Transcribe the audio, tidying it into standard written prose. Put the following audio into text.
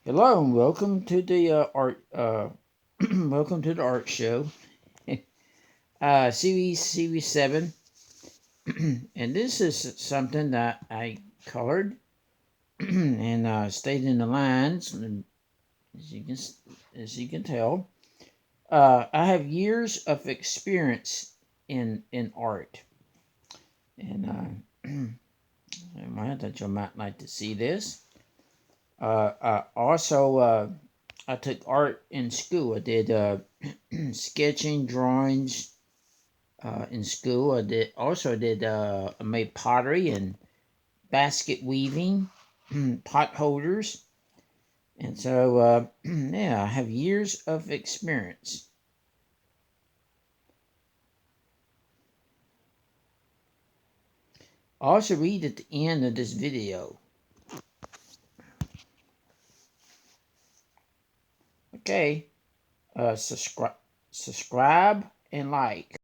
Hello and welcome to the art. Welcome to the art show, series 7, and this is something that I colored and stayed in the lines. And as you can tell, I have years of experience in art, and I might that you might like to see this. Also, I took art in school. I did sketching, drawings in school. I made pottery and basket weaving, pot holders, and so yeah, I have years of experience. Also, read at the end of this video. Okay, subscribe and like.